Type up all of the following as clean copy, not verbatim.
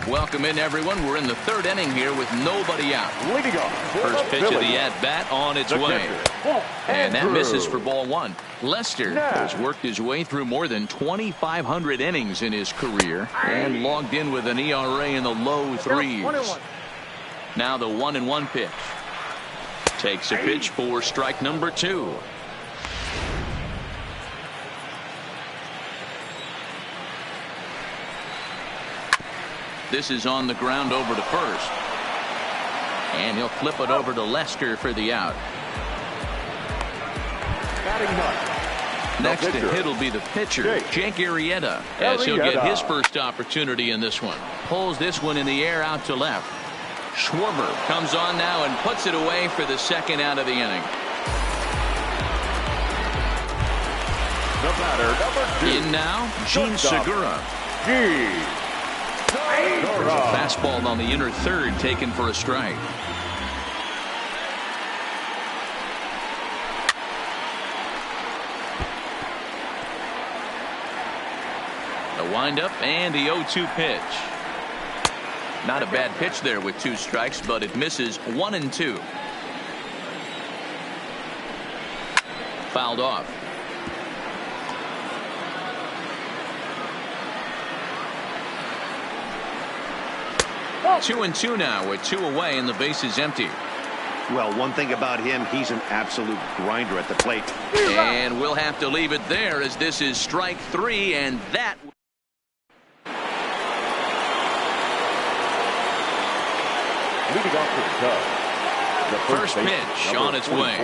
Welcome in, everyone. We're in the third inning here with nobody out. Leading off, first pitch of the at-bat on its way. And that misses for ball one. Lester has worked his way through more than 2,500 innings in his career and logged in with an ERA in the low threes. Now the 1-1 pitch. Takes a pitch for strike number 2. This is on the ground over to first. And he'll flip it over to Lester for the out. Next to hit will be the pitcher, Jake Arrieta, as he'll get his first opportunity in this one. Pulls this one in the air out to left. Schwarber comes on now and puts it away for the second out of the inning. The batter, number 2. In now, Gene Segura. There's a fastball on the inner third taken for a strike. The windup and the 0-2 pitch. Not a bad pitch there with 2 strikes, but it misses 1-2. Fouled off. Oh. 2-2 now with 2 away and the base is empty. Well, one thing about him, he's an absolute grinder at the plate. And we'll have to leave it there as this is strike 3, and that. Leading off to the first pitch on its way.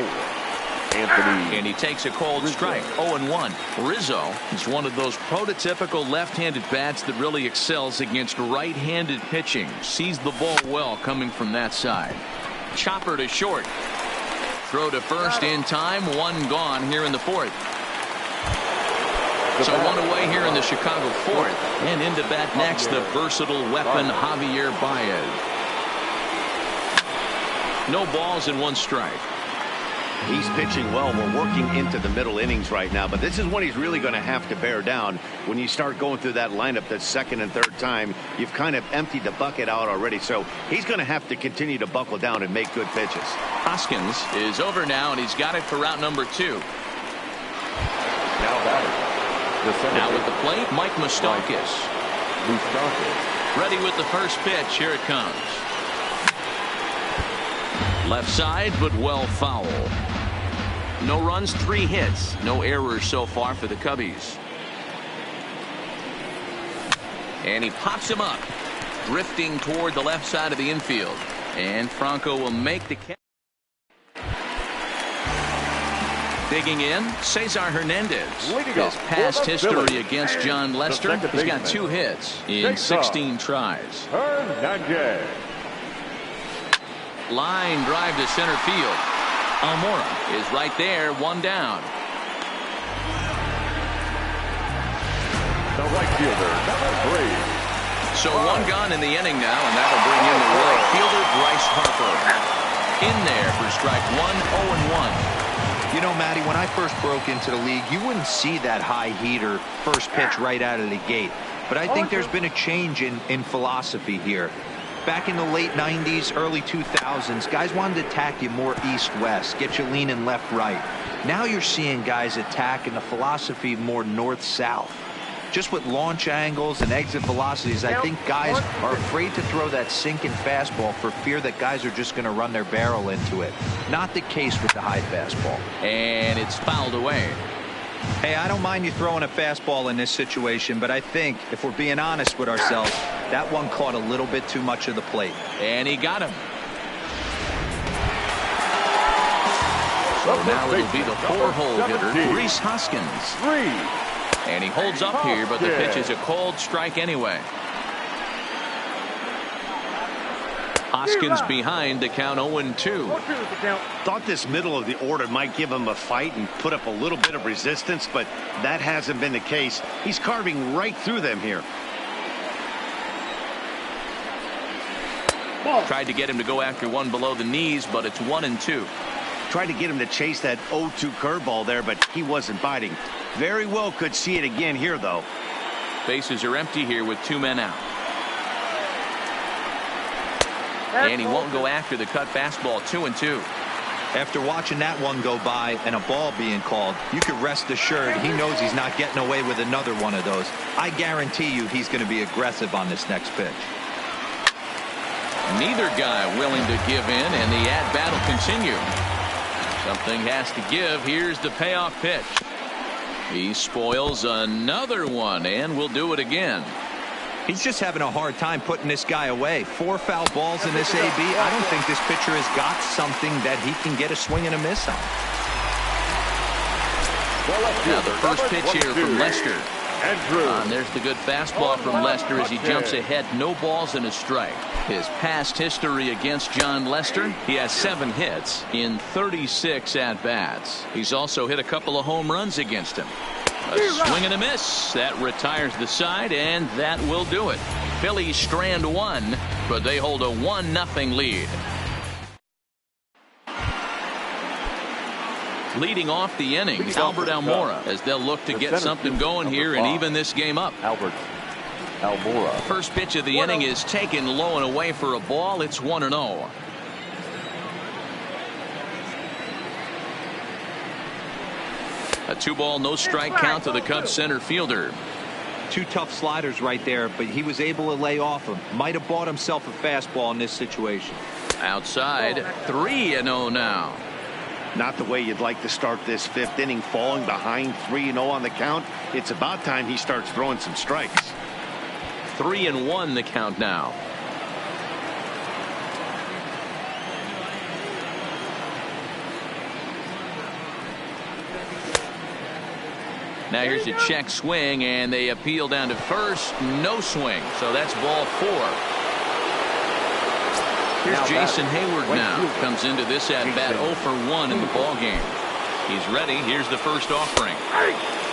Anthony. And he takes a cold strike. 0-1. Rizzo is one of those prototypical left-handed bats that really excels against right-handed pitching. Sees the ball well coming from that side. Chopper to short. Throw to first in time. 1 gone here in the 4th. So 1 away here in the Chicago 4th. And into bat next, the versatile weapon Javier Baez. No balls and 1 strike. He's pitching well. We're working into the middle innings right now, but this is when he's really going to have to bear down. When you start going through that lineup that second and third time, you've kind of emptied the bucket out already. So he's going to have to continue to buckle down and make good pitches. Hoskins is over now, and he's got it for route number 2. Now batting. Now with the plate, Mike Moustakas. Ready with the first pitch. Here it comes. Left side, but well foul. No runs, 3 hits. No errors so far for the Cubbies. And he pops him up. Drifting toward the left side of the infield. And Franco will make the catch. Digging in, Cesar Hernandez. His past history against John Lester. He's got 2 hits in 16 tries. Hernandez. Line drive to center field. Almora is right there, 1 down. The right fielder, number 3. So 1 gone in the inning now, and that'll bring in the right fielder, Bryce Harper. In there for strike 1, 0-1. You know, Matty, when I first broke into the league, you wouldn't see that high heater first pitch right out of the gate. But I think there's been a change in philosophy here. Back in the late 90s, early 2000s, guys wanted to attack you more east-west, get you leaning left-right. Now you're seeing guys attack in the philosophy more north-south. Just with launch angles and exit velocities, I think guys are afraid to throw that sinking fastball for fear that guys are just going to run their barrel into it. Not the case with the high fastball. And it's fouled away. Hey, I don't mind you throwing a fastball in this situation, but I think, if we're being honest with ourselves, that one caught a little bit too much of the plate. And he got him. So now it'll be the 4-hole hitter, Rhys Hoskins. And he holds up here, but the pitch is a cold strike anyway. Hoskins behind to count 0-2. Thought this middle of the order might give him a fight and put up a little bit of resistance, but that hasn't been the case. He's carving right through them here. Tried to get him to go after 1 below the knees, but it's 1-2. Tried to get him to chase that 0-2 curveball there, but he wasn't biting. Very well could see it again here, though. Bases are empty here with 2 men out. And he won't go after the cut fastball. 2-2. After watching that one go by and a ball being called, you can rest assured he knows he's not getting away with another one of those. I guarantee you he's going to be aggressive on this next pitch. Neither guy willing to give in, and the at-bat will continue. Something has to give. Here's the payoff pitch. He spoils another one, and will do it again. He's just having a hard time putting this guy away. 4 foul balls in this AB. I don't think this pitcher has got something that he can get a swing and a miss on. Now the first pitch here from Lester. And there's the good fastball from Lester as he jumps ahead. No balls and a strike. His past history against Jon Lester, he has 7 hits in 36 at-bats. He's also hit a couple of home runs against him. A swing and a miss. That retires the side, and that will do it. Phillies strand 1, but they hold a 1-0 lead. Leading off the inning, Albert Almora, as they'll look to get something going here and even this game up. Albert Almora. First pitch of the inning is taken low and away for a ball. It's 1-0. A 2-ball, no strike count to the Cubs center fielder. 2 tough sliders right there, but he was able to lay off him. Might have bought himself a fastball in this situation. Outside, 3-0 now. Not the way you'd like to start this 5th inning, falling behind 3-0 on the count. It's about time he starts throwing some strikes. 3-1 the count now. Now here's a check swing, and they appeal down to first. No swing, so that's ball 4. Here's Jason Hayward now. Comes into this at-bat 0 for 1 in the ball game. He's ready. Here's the first offering.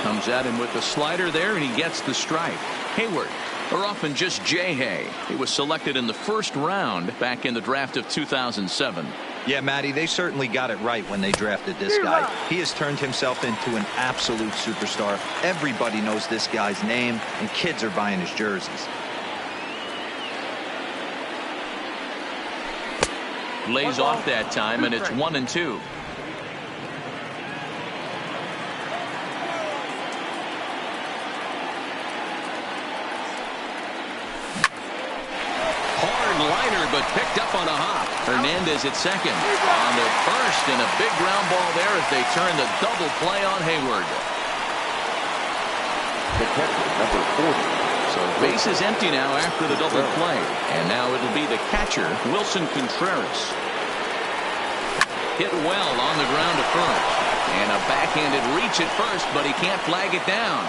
Comes at him with the slider there, and he gets the strike. Hayward, or often just J-Hay. He was selected in the first round back in the draft of 2007. Yeah, Matty, they certainly got it right when they drafted this guy. He has turned himself into an absolute superstar. Everybody knows this guy's name, and kids are buying his jerseys. Lays off that time, and it's 1-2. Hard liner, but picked up on a hop. Hernandez at second. On the first, and a big ground ball there as they turn the double play on Hayward. The catcher, number 40. So base is empty now after the double play. And now it'll be the catcher, Wilson Contreras. Hit well on the ground to first. And a backhanded reach at first, but he can't flag it down.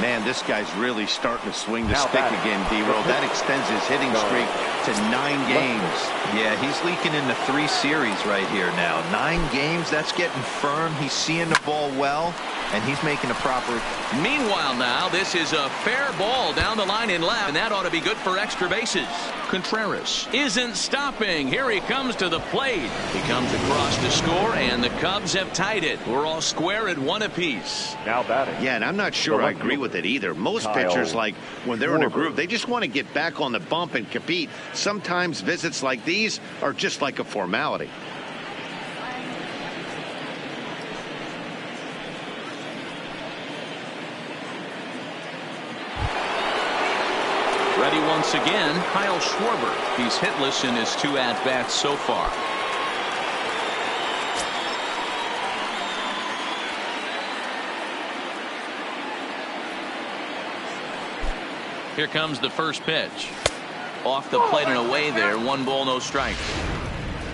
Man, this guy's really starting to swing the stick again, D-Roll. That extends his hitting streak to 9 games. Yeah, he's leaking into 3 series right here now. 9 games, that's getting firm. He's seeing the ball well, and he's making a proper. Meanwhile now, this is a fair ball down the line in left, and that ought to be good for extra bases. Contreras isn't stopping. Here he comes to the plate. He comes across to score, and the Cubs have tied it. We're all square at 1 apiece. Now batting. Yeah, and I'm not sure I agree with it either. Most pitchers, like when they're in a groove, they just want to get back on the bump and compete. Sometimes visits like these are just like a formality. Ready once again, Kyle Schwarber. He's hitless in his 2 at-bats so far. Here comes the first pitch. Off the plate and away there. 1 ball, no strikes.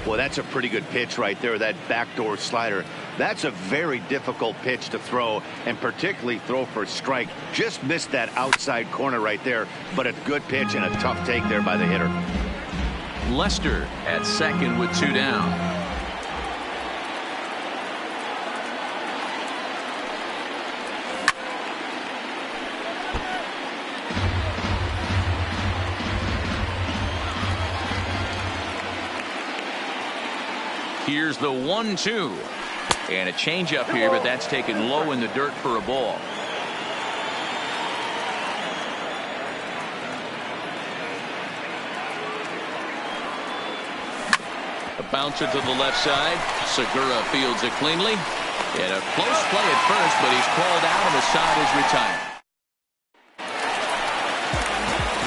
Well, that's a pretty good pitch right there, that backdoor slider. That's a very difficult pitch to throw, and particularly throw for a strike. Just missed that outside corner right there, but a good pitch and a tough take there by the hitter. Lester at second with 2 down. Here's the 1-2. And a changeup here, but that's taken low in the dirt for a ball. A bouncer to the left side. Segura fields it cleanly. And a close play at first, but he's called out and the side is retired.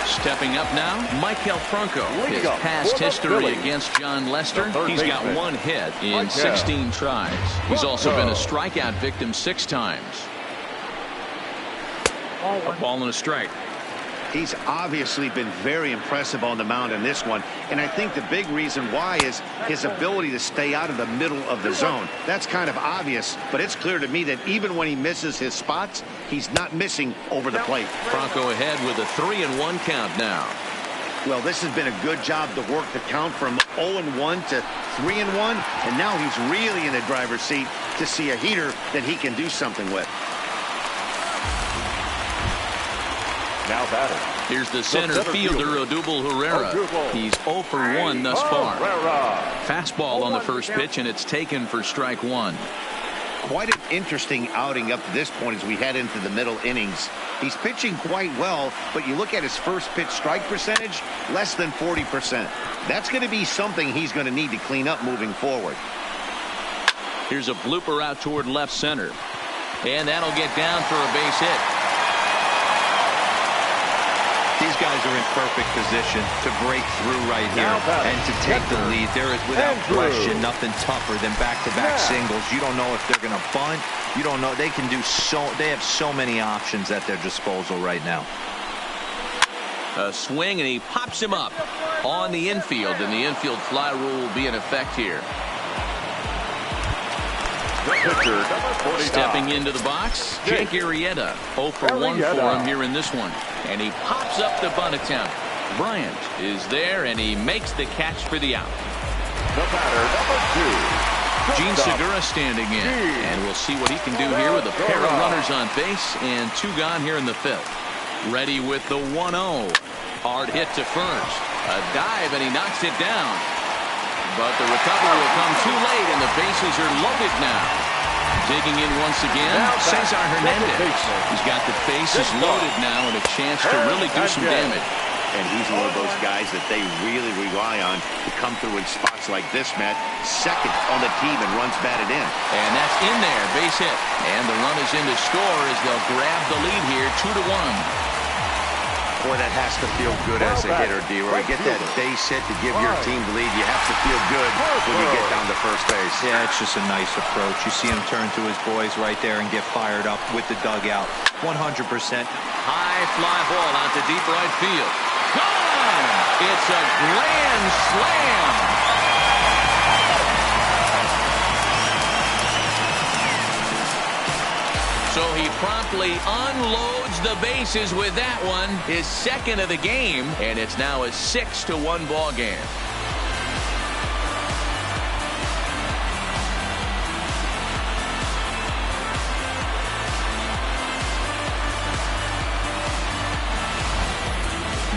Stepping up now, Maikel Franco. His past history against John Lester. He's got 1 hit in 16 tries. He's also been a strikeout victim 6 times. A ball and a strike. He's obviously been very impressive on the mound in this one, and I think the big reason why is his ability to stay out of the middle of the zone. That's kind of obvious, but it's clear to me that even when he misses his spots, he's not missing over the plate. Franco ahead with a 3-1 count now. Well, this has been a good job to work the count from 0-1 to 3-1, and now he's really in the driver's seat to see a heater that he can do something with. Now batting. Here's the center fielder, Odubel Herrera. He's 0 for 1 thus far. Fastball on the first pitch, and it's taken for strike 1. Quite an interesting outing up to this point as we head into the middle innings. He's pitching quite well, but you look at his first pitch strike percentage, less than 40%. That's going to be something he's going to need to clean up moving forward. Here's a blooper out toward left center. And that'll get down for a base hit. These guys are in perfect position to break through right here and to take the lead. There is, without question, nothing tougher than back-to-back singles. You don't know if they're going to bunt. You don't know. They can do so. They have so many options at their disposal right now. A swing, and he pops him up on the infield, and the infield fly rule will be in effect here. Stepping into the box, Jake Arrieta. 0 for 1 for him here in this one. And he pops up the bunt attempt. Bryant is there, and he makes the catch for the out. The batter, number 2. Gene Segura standing in. And we'll see what he can do here with a pair of runners on base and 2 gone here in the 5th. Ready with the 1-0. Hard hit to first. A dive, and he knocks it down. But the recovery will come too late, and the bases are loaded now. Digging in once again, Cesar Hernandez. He's got the bases loaded now and a chance to really do some damage. And he's one of those guys that they really rely on to come through in spots like this, Matt. Second on the team and runs batted in. And that's in there, base hit. And the run is in to score as they'll grab the lead here, 2-1. Boy, that has to feel good as a hitter, D-Roy. Get that base hit to give your team the lead. You have to feel good when you get down to first base. Yeah, it's just a nice approach. You see him turn to his boys right there and get fired up with the dugout. 100%. High fly ball out to deep right field. Gone! It's a grand slam. So he promptly unloads the bases with that one, his second of the game, and it's now a 6-1 ball game.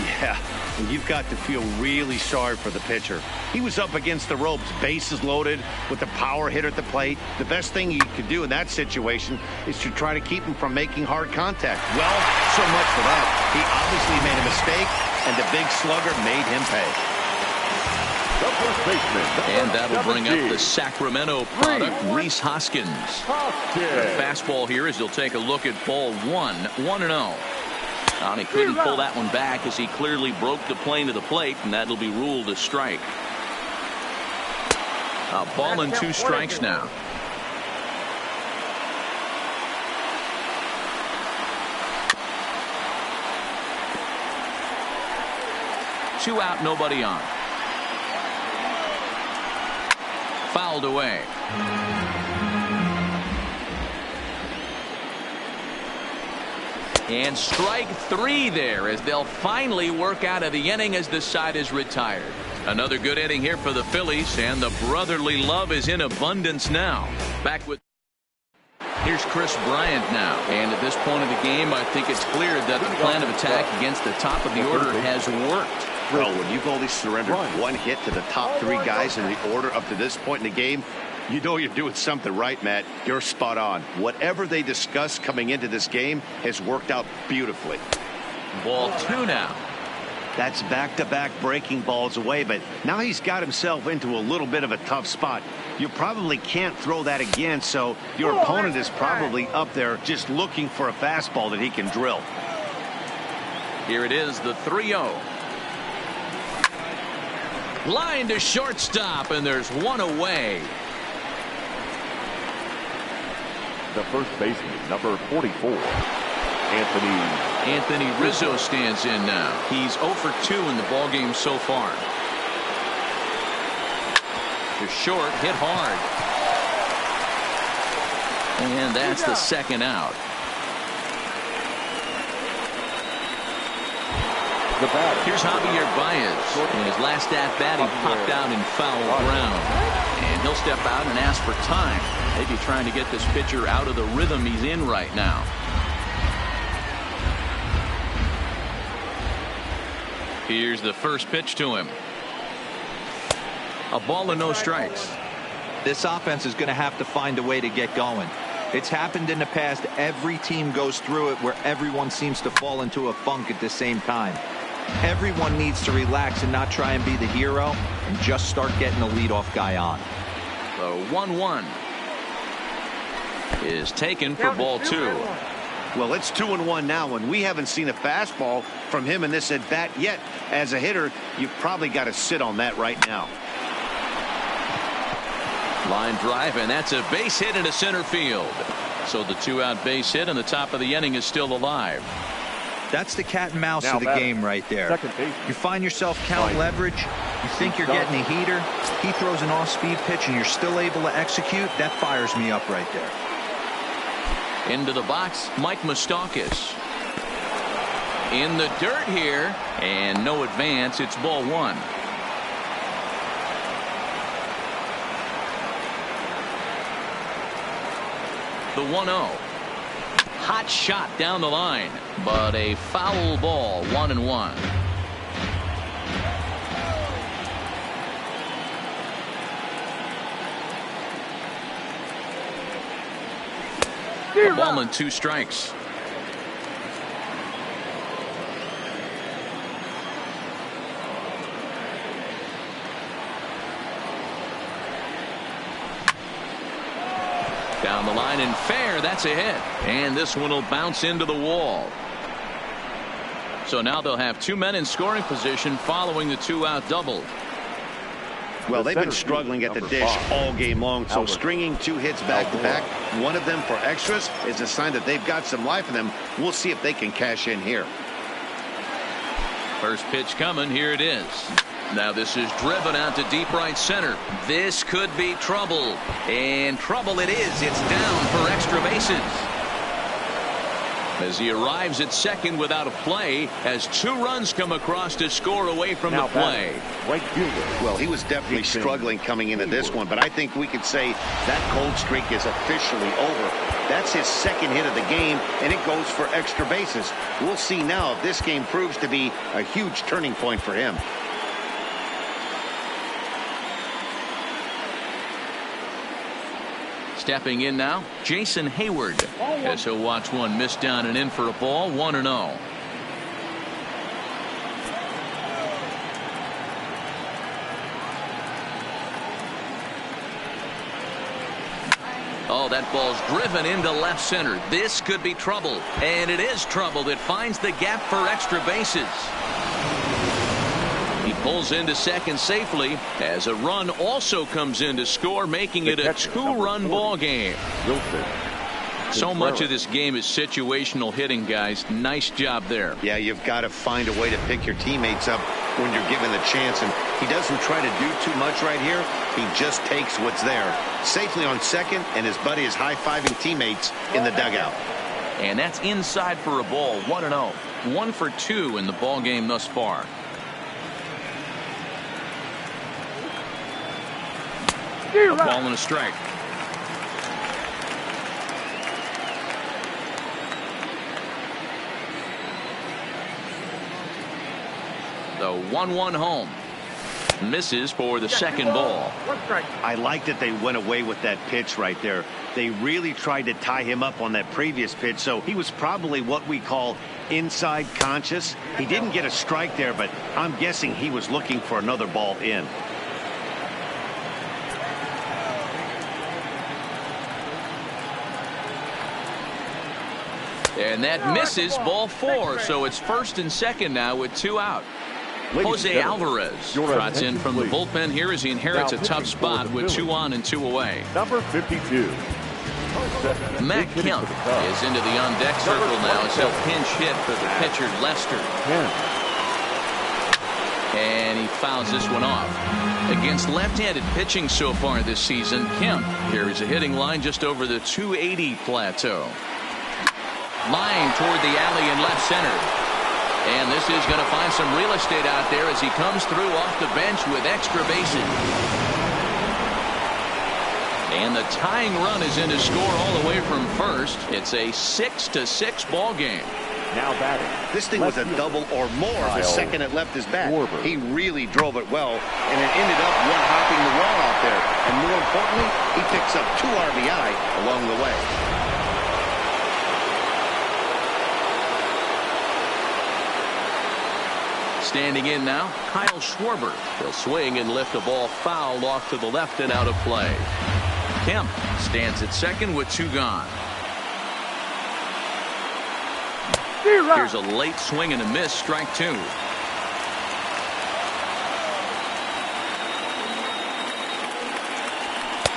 Yeah, and you've got to feel really sorry for the pitcher. He was up against the ropes, bases loaded, with the power hitter at the plate. The best thing you could do in that situation is to try to keep him from making hard contact. Well, so much for that. He obviously made a mistake, and the big slugger made him pay. And that'll bring up the Sacramento product, Rhys Hoskins. The fastball here as he'll take a look at ball 1, 1-0. And he couldn't pull that one back as he clearly broke the plane to the plate, and that'll be ruled a strike. A ball and 2 strikes now. Two out, nobody on. Fouled away. And strike 3 there as they'll finally work out of the inning as the side is retired. Another good inning here for the Phillies, and the brotherly love is in abundance now. Back with here's Chris Bryant now, and at this point of the game I think it's clear that the plan of attack against the top of the order has worked. Well, when you've only surrendered 1 hit to the top 3 guys in the order up to this point in the game, you know you're doing something right, Matt. You're spot on. Whatever they discussed coming into this game has worked out beautifully. Ball 2 now. That's back-to-back breaking balls away, but now he's got himself into a little bit of a tough spot. You probably can't throw that again, so your opponent is probably up there just looking for a fastball that he can drill. Here it is, the 3-0. Line to shortstop, and there's one away. The first baseman, number 44, Anthony Rizzo stands in now. He's 0 for 2 in the ballgame so far. To short, hit hard. And that's the second out. Here's Javier Baez. In his last at-bat, he popped out in foul ground. And he'll step out and ask for time. Maybe trying to get this pitcher out of the rhythm he's in right now. Here's the first pitch to him. A ball and no strikes. This offense is going to have to find a way to get going. It's happened in the past. Every team goes through it where everyone seems to fall into a funk at the same time. Everyone needs to relax and not try and be the hero and just start getting the leadoff guy on. The 1-1 is taken for ball 2. Well, it's 2-1 now, and we haven't seen a fastball from him in this at bat yet. As a hitter, you've probably got to sit on that right now. Line drive, and that's a base hit into center field. So the 2-out base hit, and the top of the inning is still alive. That's the cat and mouse of the game right there. You find yourself count leverage. You think you're getting a heater. He throws an off-speed pitch, and you're still able to execute. That fires me up right there. Into the box, Mike Moustakas. In the dirt here, and no advance. It's ball 1. The 1-0. Hot shot down the line, but a foul ball. 1-1. A ball and 2 strikes. Down the line and fair. That's a hit. And this one will bounce into the wall. So now they'll have 2 men in scoring position following the 2-out double. Well, they've been struggling at the dish all game long, so stringing 2 hits back-to-back, one of them for extras, is a sign that they've got some life in them. We'll see if they can cash in here. First pitch coming. Here it is. Now this is driven out to deep right center. This could be trouble. And trouble it is. It's down for extra bases. As he arrives at second without a play, as 2 runs come across to score away from the play. Well, he was definitely struggling coming into this one, but I think we could say that cold streak is officially over. That's his second hit of the game, and it goes for extra bases. We'll see now if this game proves to be a huge turning point for him. Stepping in now, Jason Hayward, as he'll watch one miss down and in for a ball. 1-0. Oh, that ball's driven into left center. This could be trouble, and it is trouble that finds the gap for extra bases. He pulls into second safely as a run also comes in to score, making it a 2-run ball game. So much of this game is situational hitting, guys. Nice job there. Yeah, you've got to find a way to pick your teammates up when you're given the chance, and he doesn't try to do too much right here. He just takes what's there. Safely on second, and his buddy is high-fiving teammates in the dugout. And that's inside for a ball. 1-0. 1 for 2 in the ball game thus far. A ball and a strike. The 1-1 home. Misses for the second ball. I like that they went away with that pitch right there. They really tried to tie him up on that previous pitch, so he was probably what we call inside conscious. He didn't get a strike there, but I'm guessing he was looking for another ball in. And that misses, ball 4, so it's first and second now with 2 out. Jose Alvarez trots in from the bullpen here as he inherits a tough spot with 2 on and 2 away. Number 52. Matt Kemp is into the on-deck circle now as he'll pinch hit for the pitcher Lester. And he fouls this one off. Against left-handed pitching so far this season, Kemp carries a hitting line just over the 280 plateau. Line toward the alley in left center. And this is going to find some real estate out there as he comes through off the bench with extra bases. And the tying run is in to score all the way from first. It's a 6-6 ball game. Now batting. This thing was a double or more the second it left his bat. He really drove it well, and it ended up one-hopping the wall out there. And more importantly, he picks up 2 RBI along the way. Standing in now, Kyle Schwarber. He'll swing and lift a ball foul off to the left and out of play. Kemp stands at second with 2 gone. Here's a late swing and a miss, strike 2.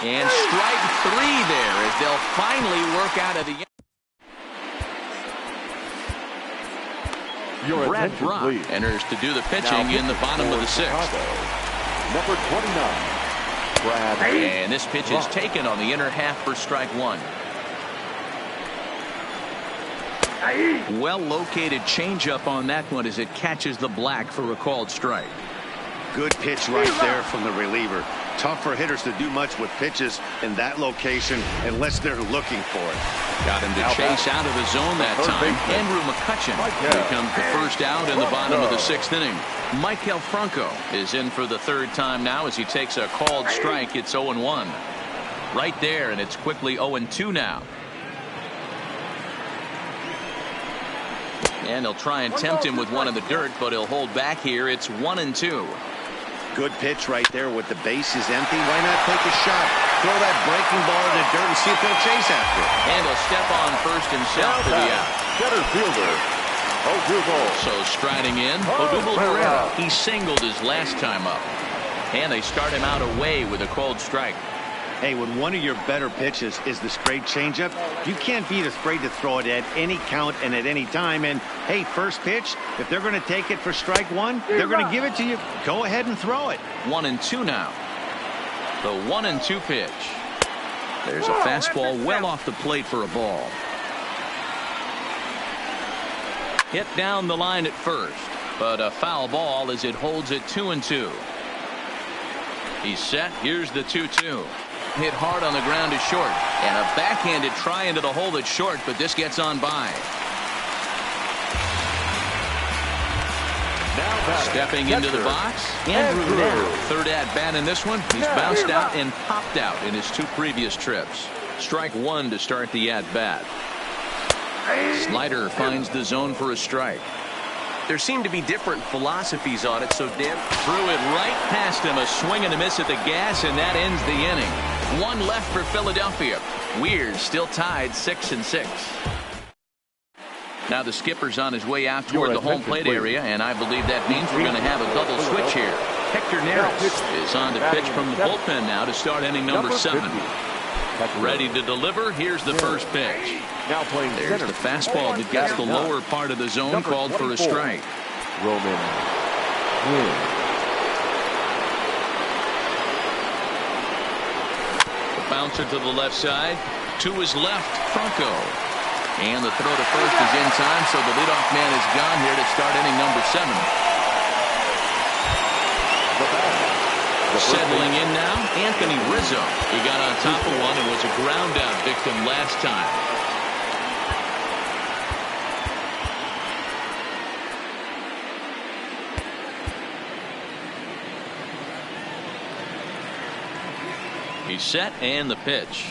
And strike 3 there as they'll finally work out of the. Brad Brach enters to do the pitching in the bottom of the 6th. Number 29. Brad. And this pitch is taken on the inner half for strike 1. Well located changeup on that one as it catches the black for a called strike. Good pitch right there from the reliever. Tough for hitters to do much with pitches in that location unless they're looking for it. Got him to chase out of the zone that time. Andrew McCutchen becomes the first out in the bottom of the 6th inning. Maikel Franco is in for the 3rd time now as he takes a called strike. It's 0-1. Right there, and it's quickly 0-2 now. And they'll try and tempt him with one in the dirt, but he'll hold back here. It's 1-2. Good pitch right there with the bases empty. Why not take a shot? Throw that breaking ball in the dirt and see if they'll chase after it. And he'll step on first himself for the out. Center fielder, Odubel. So striding in, Odubel Herrera. He singled his last time up. And they start him out away with a cold strike. Hey, when one of your better pitches is the straight changeup, you can't be afraid to throw it at any count and at any time. And, hey, first pitch, if they're going to take it for strike 1, they're going to give it to you. Go ahead and throw it. 1-2 now. The 1-2 pitch. There's a fastball well off the plate for a ball. Hit down the line at first, but a foul ball as it holds it 2-2. He's set. Here's the 2-2. Hit hard on the ground to short, and a backhanded try into the hole that's short, but this gets on by. Stepping into the box, Andrew Narrow. 3rd at bat in this one. He's bounced out and popped out in his 2 previous trips. Strike 1 to start the at bat. Slider finds the zone for a strike. There seem to be different philosophies on it, so Dan threw it right past him. A swing and a miss at the gas, and that ends the inning. 1 left for Philadelphia. Weird, still tied 6-6. Now the skipper's on his way out toward the home plate area, and I believe that means we're going to have a double switch here. Hector Neris is on to pitch from the bullpen now to start inning number 7. Ready to deliver. Here's the first pitch. There's the fastball that gets the lower part of the zone, called for a strike. Roman. The bouncer to the left side. To his left, Franco. And the throw to first is in time, so the leadoff man is gone here to start inning number 7. Settling in now, Anthony Rizzo. He got on top of one and was a ground out victim last time. He's set and the pitch.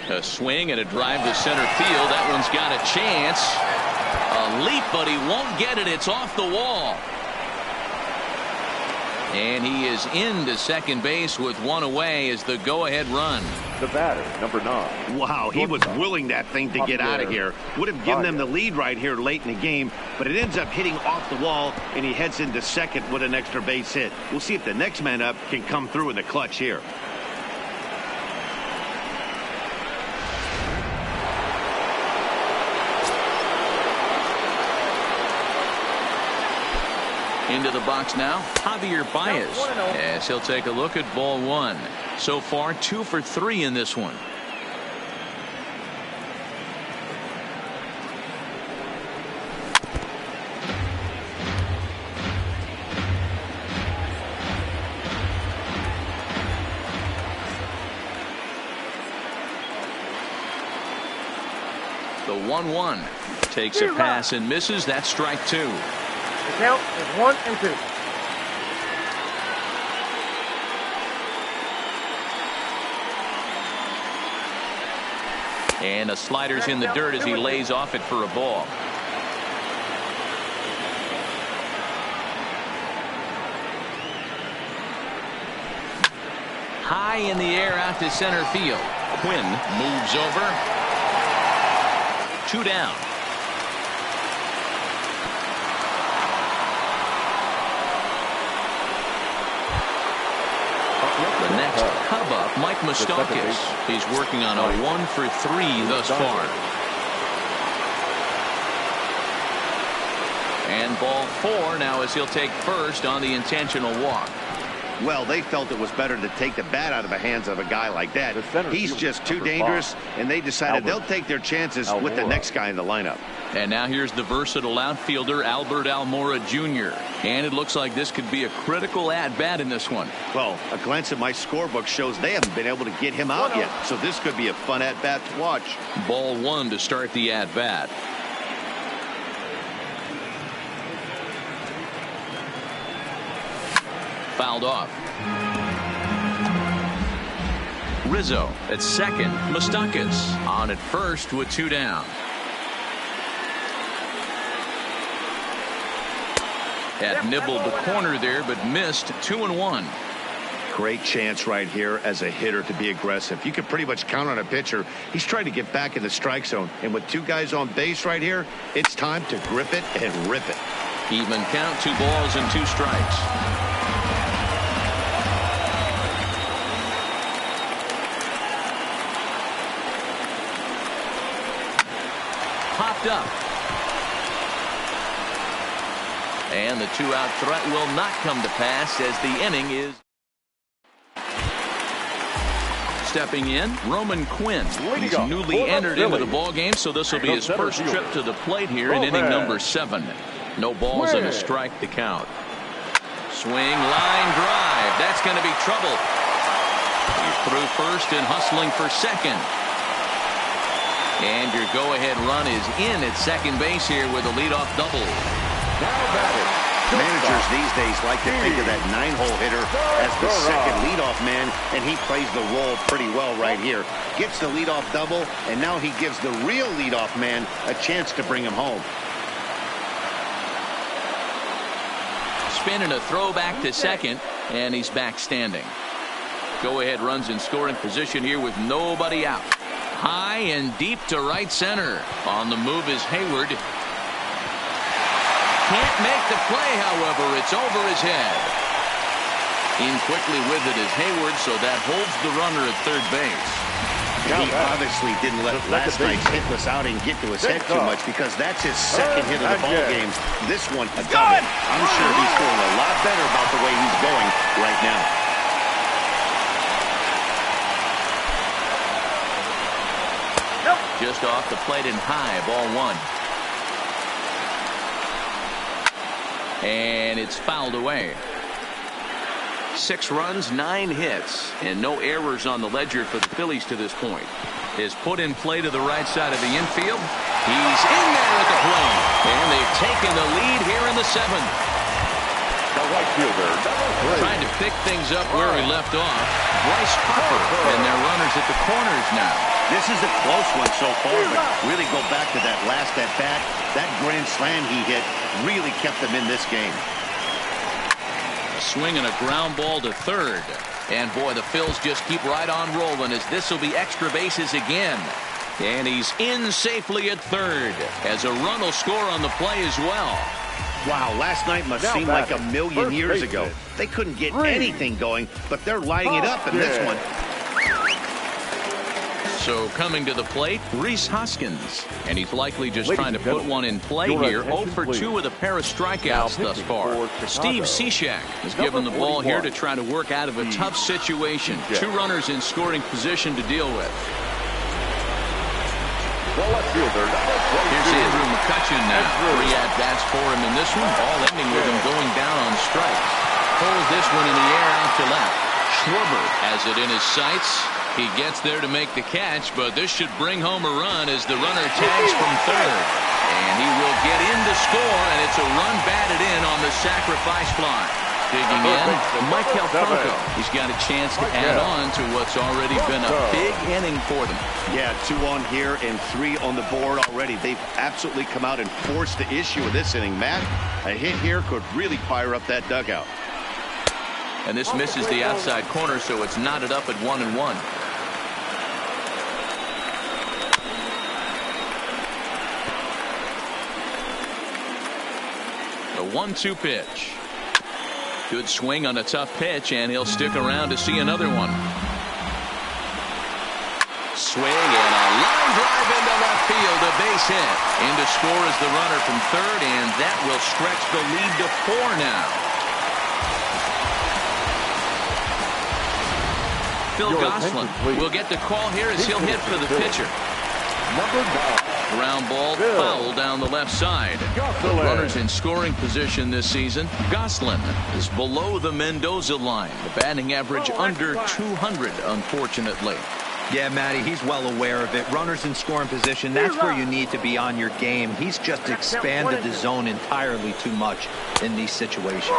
A swing and a drive to center field. That one's got a chance. A leap, but he won't get it. It's off the wall. And he is into second base with one away as the go-ahead run. The batter, number 9. Wow, he was willing that thing to get out of here. Would have given them the lead right here late in the game, but it ends up hitting off the wall, and he heads into second with an extra base hit. We'll see if the next man up can come through in the clutch here. Into the box now, Javier Baez, as he'll take a look at ball 1. So far, 2 for 3 in this one. The 1-1 takes a pass and misses. That's strike 2. The count is 1-2. And a slider's in the dirt as he lays off it for a ball. High in the air out to center field. Quinn moves over. 2 down. The next Cub up, Mike Moustakas. He's working on a 1 for 3 thus far. And ball 4 now as he'll take first on the intentional walk. Well, they felt it was better to take the bat out of the hands of a guy like that. He's just too dangerous, and they decided they'll take their chances with the next guy in the lineup. And now here's the versatile outfielder, Albert Almora Jr. And it looks like this could be a critical at-bat in this one. Well, a glance at my scorebook shows they haven't been able to get him out yet, so this could be a fun at-bat to watch. Ball 1 to start the at-bat. Fouled off. Rizzo at second. Moustakas on at first with 2 down. Had nibbled the corner there, but missed. 2-1. Great chance right here as a hitter to be aggressive. You can pretty much count on a pitcher. He's trying to get back in the strike zone. And with 2 guys on base right here, it's time to grip it and rip it. Even count, 2 balls and 2 strikes. Popped up. And the 2-out threat will not come to pass as the inning is. Stepping in, Roman Quinn. He's newly entered into the ball game, so this will be his first trip to the plate here in inning number 7. No balls and a strike to count. Swing, line drive. That's going to be trouble. He's through first and hustling for second. And your go-ahead run is in at second base here with a leadoff double. Managers these days like to think of that 9-hole hitter as the second leadoff man, and he plays the role pretty well right here. Gets the leadoff double, and now he gives the real leadoff man a chance to bring him home. Spin and a throw back to second, and he's back standing. Go-ahead runs in scoring position here with nobody out. High and deep to right center. On the move is Hayward. Can't make the play, however. It's over his head. In quickly with it is Hayward, so that holds the runner at third base. He obviously didn't let last night's hitless outing get to his head too much, because that's his second hit of the ball game. This one, a double. I'm sure he's feeling a lot better about the way he's going right now. Just off the plate and high, ball 1. And it's fouled away. 6 runs, 9 hits, and no errors on the ledger for the Phillies to this point. Is put in play to the right side of the infield. He's in there at the plate, and they've taken the lead here in the 7th. The right fielder, number 3. Trying to pick things up where we left off. Bryce Harper, and their runners at the corners now. This is a close one so far, but really go back to that last at-bat. That grand slam he hit really kept them in this game. Swing and a ground ball to third. And boy, the Phils just keep right on rolling as this will be extra bases again. And he's in safely at third as a run will score on the play as well. Wow, last night must seem like a million years ago. They couldn't get anything going, but they're lighting it up in this one. So coming to the plate, Rhys Hoskins. And he's likely just trying to put one in play here. 0 for 2 with a pair of strikeouts thus far. Steve Cishek is given the ball here to try to work out of a tough situation. 2 runners in scoring position to deal with. Here's Andrew McCutchen now. 3 at-bats for him in this one, all ending with him going down on strikes. Pulls this one in the air out to left. Schwarber has it in his sights. He gets there to make the catch, but this should bring home a run as the runner tags from third. And he will get in to score, and it's a run batted in on the sacrifice fly. Digging in, Maikel Franco. He's got a chance to add on to what's already been a big inning for them. Yeah, 2 on here and 3 on the board already. They've absolutely come out and forced the issue of this inning. Matt, a hit here could really fire up that dugout. And this misses the outside corner, so it's knotted up at 1-1. The 1-2 pitch. Good swing on a tough pitch, and he'll stick around to see another one. Swing and a line drive into left field, a base hit. In to score is the runner from third, and that will stretch the lead to 4 now. Phil Gosselin will get the call here as he'll hit for the pitcher. Number 9. Ground ball foul down the left side. The runners in scoring position this season. Gosselin is below the Mendoza line. The batting average under 200, unfortunately. Yeah, Matty, he's well aware of it. Runners in scoring position, that's where you need to be on your game. He's just expanded the zone entirely too much in these situations.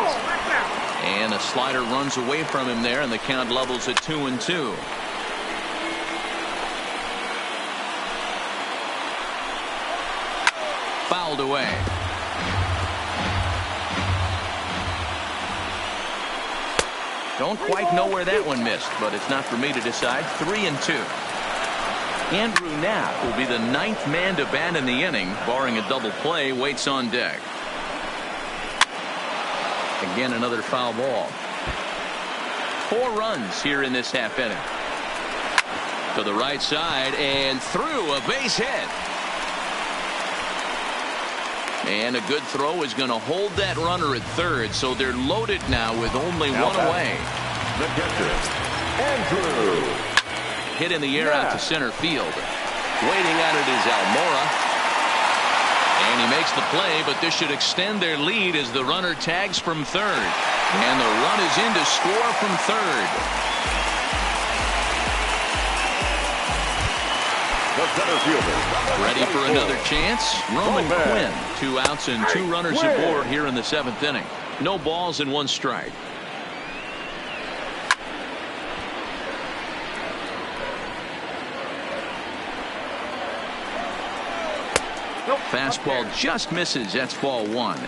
And a slider runs away from him there, and the count levels at 2-2. Fouled away. Don't quite know where that one missed, but it's not for me to decide. 3-2. Andrew Knapp will be the 9th man to bat in the inning, barring a double play, waits on deck. Again, another foul ball. 4 runs here in this half inning. To the right side and through, a base hit. And a good throw is going to hold that runner at third, so they're loaded now with only one away. The catcher, Andrew. Hit in the air out to center field. Waiting at it is Almora. And he makes the play, but this should extend their lead as the runner tags from third. And the run is in to score from third. The center fielder. Ready for another chance? Roman Quinn. 2 outs and 2 runners aboard here in the 7th inning. No balls and 1 strike. Fastball just misses. That's ball 1.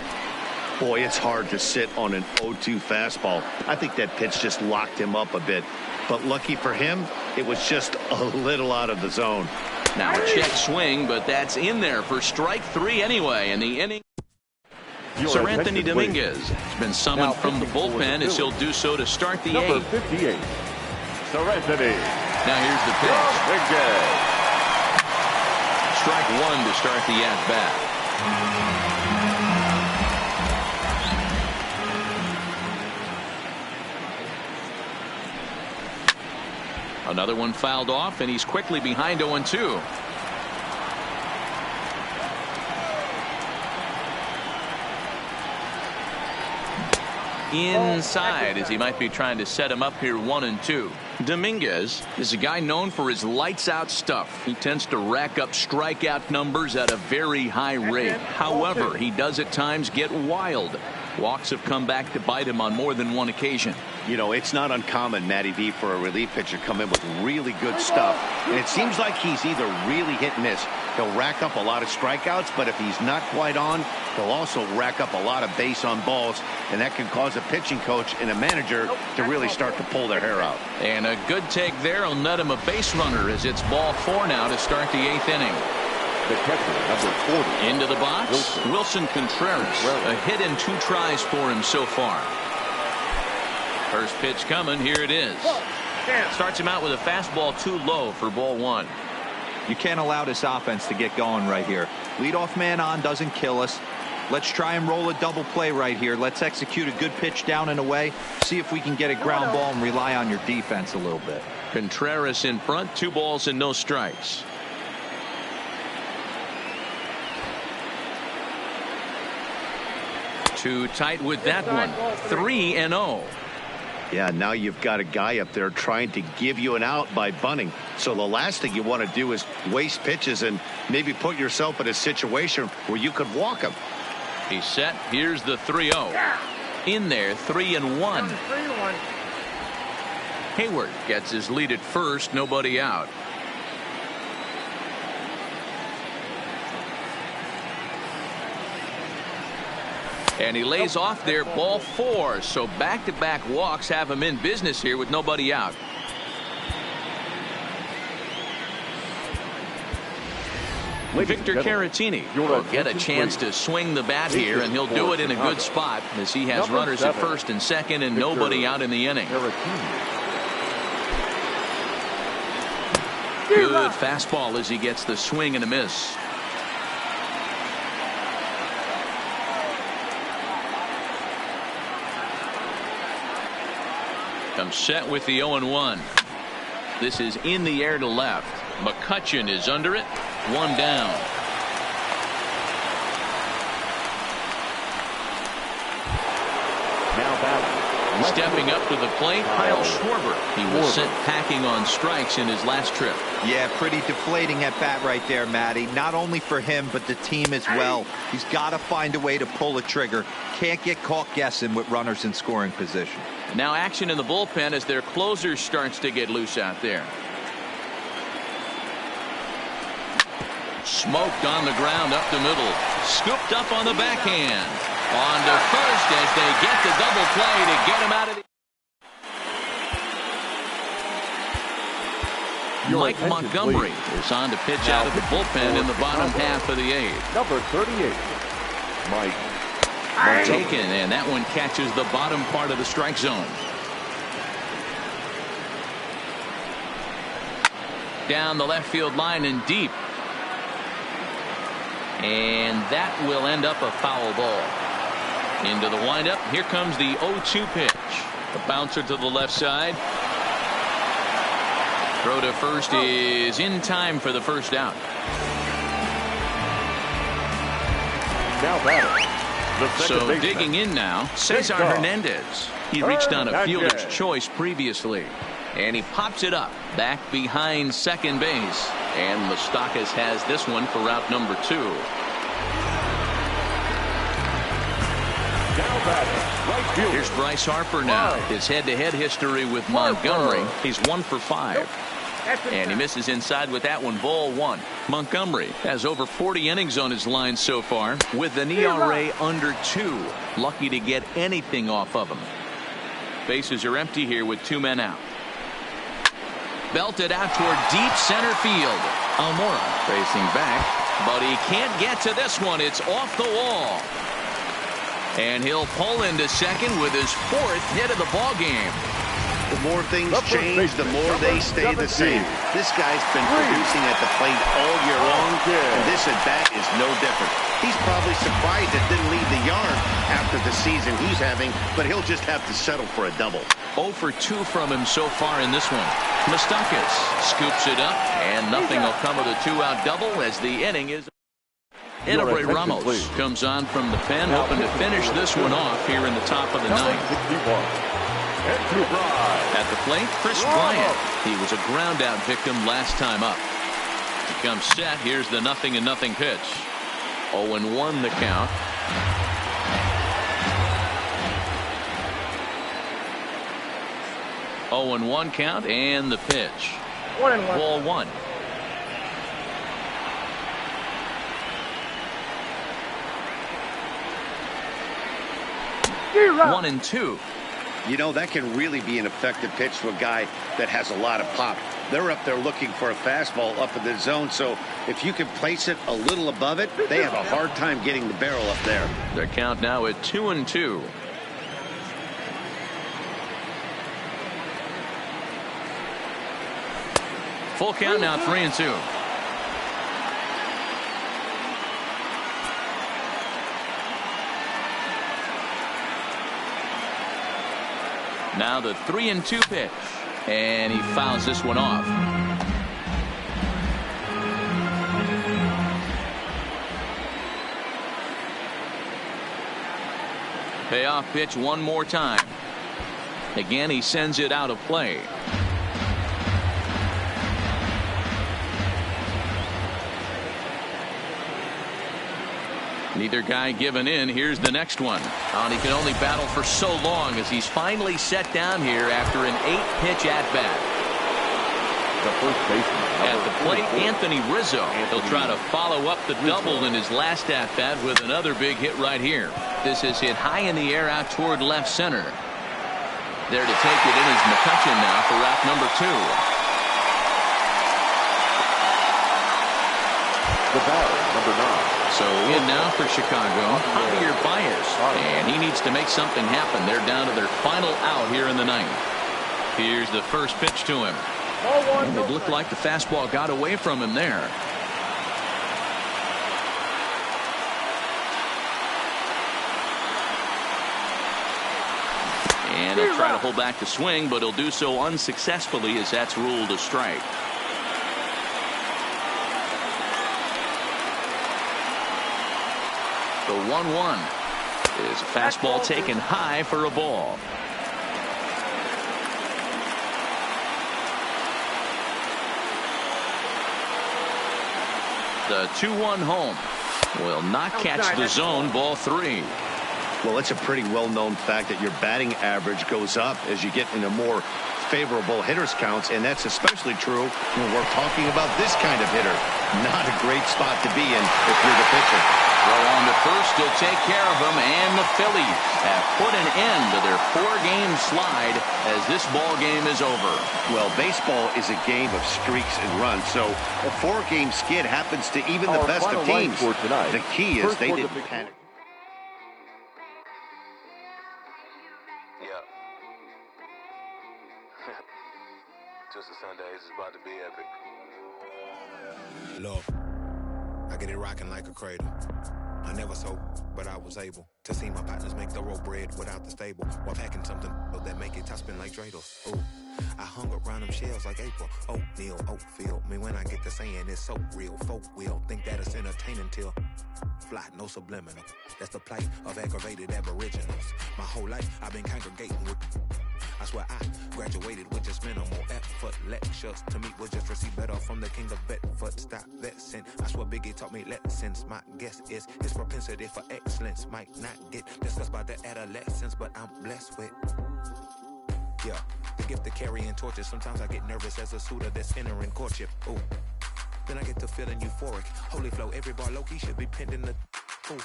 Boy, it's hard to sit on an 0-2 fastball. I think that pitch just locked him up a bit. But lucky for him, it was just a little out of the zone. Now a check swing, but that's in there for strike 3 anyway. And the inning. Sir Anthony Dominguez has been summoned from the bullpen as he'll do so to start the 8th. Number 58, Sir Anthony. Now here's the pitch. Strike 1 to start the at-bat. Another one fouled off, and he's quickly behind 0-2. Inside, as he might be trying to set him up here 1-2. Dominguez is a guy known for his lights-out stuff. He tends to rack up strikeout numbers at a very high rate. However, he does at times get wild. Walks have come back to bite him on more than one occasion. You know, it's not uncommon, Matty V, for a relief pitcher to come in with really good stuff. And it seems like he's either really hit and miss. He'll rack up a lot of strikeouts, but if he's not quite on, he'll also rack up a lot of base on balls. And that can cause a pitching coach and a manager to really start to pull their hair out. And a good take there will net him a base runner as it's ball 4 now to start the 8th inning. The catcher, number 40. Into the box, Wilson Contreras. A hit in 2 tries for him so far. First pitch coming. Here it is. Starts him out with a fastball too low for ball 1. You can't allow this offense to get going right here. Leadoff man on doesn't kill us. Let's try and roll a double play right here. Let's execute a good pitch down and away. See if we can get a ground ball and rely on your defense a little bit. Contreras in front, 2 balls and no strikes. Too tight with that one. 3-0. Yeah, now you've got a guy up there trying to give you an out by bunting. So the last thing you want to do is waste pitches and maybe put yourself in a situation where you could walk him. He's set. Here's the 3-0. In there, 3-1. Hayward gets his lead at first. Nobody out. And he lays off there, ball 4. So back-to-back walks have him in business here with nobody out. Victor Caratini will get a chance to swing the bat here, and he'll do it in a good spot as he has runners at first and second and nobody out in the inning. Good fastball as he gets the swing and a miss. Comes set with the 0-1. This is in the air to left. McCutchen is under it. 1 down. Now batting. Stepping up to the plate, Kyle Schwarber. He was sent packing on strikes in his last trip. Yeah, pretty deflating at bat right there, Matty. Not only for him, but the team as well. He's got to find a way to pull a trigger. Can't get caught guessing with runners in scoring position. Now action in the bullpen as their closer starts to get loose out there. Smoked on the ground up the middle. Scooped up on the backhand. On to first as they get the double play to get him out of the... Mike Montgomery is on to pitch out of the bullpen in the bottom half of the 8th. Number 38, Mike. Taken, and that one catches the bottom part of the strike zone. Down the left field line and deep. And that will end up a foul ball. Into the windup. Here comes the 0-2 pitch. The bouncer to the left side. Throw to first is in time for the first out. Now batting. So digging in now, Cesar Hernandez. He reached on a fielder's choice previously. And he pops it up back behind second base. And Moustakas has this one for route number 2. Here's Bryce Harper now. His head-to-head history with Montgomery. He's 1 for 5. And he misses inside with that one. Ball 1. Montgomery has over 40 innings on his line so far with an ERA under 2. Lucky to get anything off of him. Bases are empty here with 2 men out. Belted out toward deep center field. Almora racing back, but he can't get to this one. It's off the wall. And he'll pull into second with his 4th hit of the ball game. The more things change, the more they stay the same. This guy's been producing at the plate all year long, and this at bat is no different. He's probably surprised it didn't leave the yard after the season he's having, but he'll just have to settle for a double. 0 for 2 from him so far in this one. Moustakas scoops it up, and nothing will come of the 2-out double as the inning is. Enrique Ramos comes on from the pen, hoping to finish this one off here in the top of the 9th. At the plate, Chris Bryant. He was a ground out victim last time up. He comes set. Here's the 0-0 pitch. 0-1 the count. 0-1 count and the pitch. 1-1. Ball one. Zero. 1-2. You know, that can really be an effective pitch to a guy that has a lot of pop. They're up there looking for a fastball up in the zone, so if you can place it a little above it, they have a hard time getting the barrel up there. Their count now at 2-2. Full count now, 3-2. Now the 3-2 pitch, and he fouls this one off. Payoff pitch one more time. Again, he sends it out of play. Neither guy giving in. Here's the next one. And he can only battle for so long as he's finally set down here after an 8-pitch at-bat. The first baseman. At the plate, Anthony Rizzo. He'll try to follow up the double in his last at-bat with another big hit right here. This is hit high in the air out toward left center. There to take it in is McCutchen now for route number 2. The batter, number 9. So in now for Chicago, Javier Baez. And he needs to make something happen. They're down to their final out here in the ninth. Here's the first pitch to him. And it looked like the fastball got away from him there. And he'll try to hold back the swing, but he'll do so unsuccessfully as that's ruled a strike. The 1-1 is a fastball taken high for a ball. The 2-1 home will not catch the zone. Ball 3. Well, it's a pretty well-known fact that your batting average goes up as you get into more favorable hitters counts, and that's especially true when we're talking about this kind of hitter. Not a great spot to be in if you're the pitcher. Throw on to first, he'll take care of him, and the Phillies have put an end to their 4-game slide as this ball game is over. Well, baseball is a game of streaks and runs, so a 4-game skid happens to even the best of teams. The key is they didn't panic. Just a Sunday, it's about to be epic. Love, I get it rocking like a cradle. I never sold, but I was able to see my partners make thorough bread without the stable, while packing something that make it top spin like dreidels. Ooh, I hung around them shells like April. Oatmeal, Oatfield. Me when I get to saying it's so real. Folk will think that it's entertaining till fly, no subliminal. That's the plight of aggravated aboriginals. My whole life I've been congregating with. I swear I graduated with just minimal effort. Lectures to me was just receive better from the king of Bedford. Stop vexing. I swear Biggie taught me lessons. My guess is his propensity for excellence might not get discussed by the adolescents, but I'm blessed with. Yeah, the gift of carrying torches. Sometimes I get nervous as a suitor that's entering courtship. Ooh, then I get to feeling euphoric. Holy flow, every bar low-key should be pinned in the. Ooh,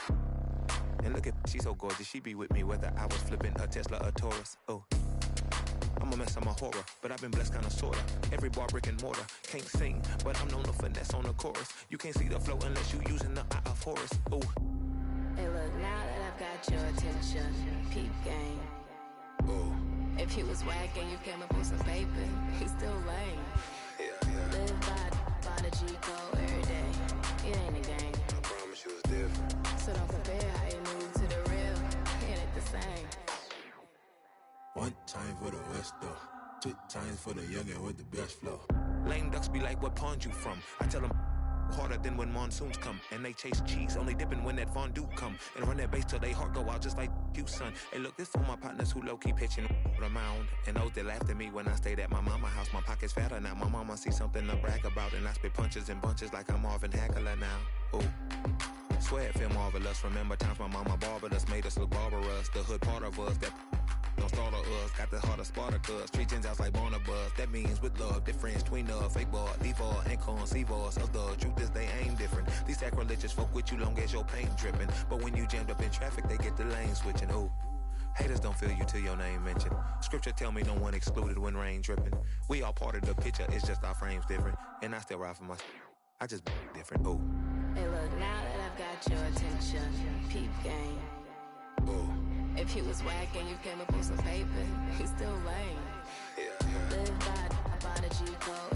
and look at, she's so gorgeous. She be with me whether I was flipping a Tesla or Taurus. Ooh, I'm a mess, I'm a horror, but I've been blessed kinda sorta. Every bar brick and mortar, can't sing, but I'm known to finesse on the chorus. You can't see the flow unless you using the eye of Horus. Ooh. Hey look, now that I've got your attention, peep game. Ooh. If he was whack and you came up with some paper, he's still lame. Yeah. Live by the G code every day. It ain't a game. I promise you it's different. So don't compare how you move to the real. It ain't the same. One time for the West though, 2 times for the youngin' with the best flow. Lame ducks be like, what pond you from? I tell them harder than when monsoons come, and they chase cheese, only dipping when that fondue come, and run that bass till they heart go out just like you, son. Hey look, this for my partners who low-key pitching the mound, and those that laughed at me when I stayed at my mama house. My pocket's fatter now, my mama see something to brag about, and I spit punches and bunches like I'm Marvin Hagler now. Ooh. Swear it feel marvelous. Remember times my mama barbered us, made us look barbarous. The hood part of us that don't start us. got the heart of Spartacus. Street gens out like Barnabas. That means with love, difference between fake boy, leave all, and conceive us. Of the truth is they ain't different. These sacrilegious folk with you long as your paint dripping. But when you jammed up in traffic, they get the lane switching. Ooh. Haters don't feel you till your name mentioned. Scripture tell me no one excluded when rain dripping. We all part of the picture, it's just our frames different. And I still ride for my I just different. Ooh. Hey, look, now that I've got your attention, peep game. Ooh. If he was whack and you came up with some paper, he's still lame. Yeah. Live by the G code.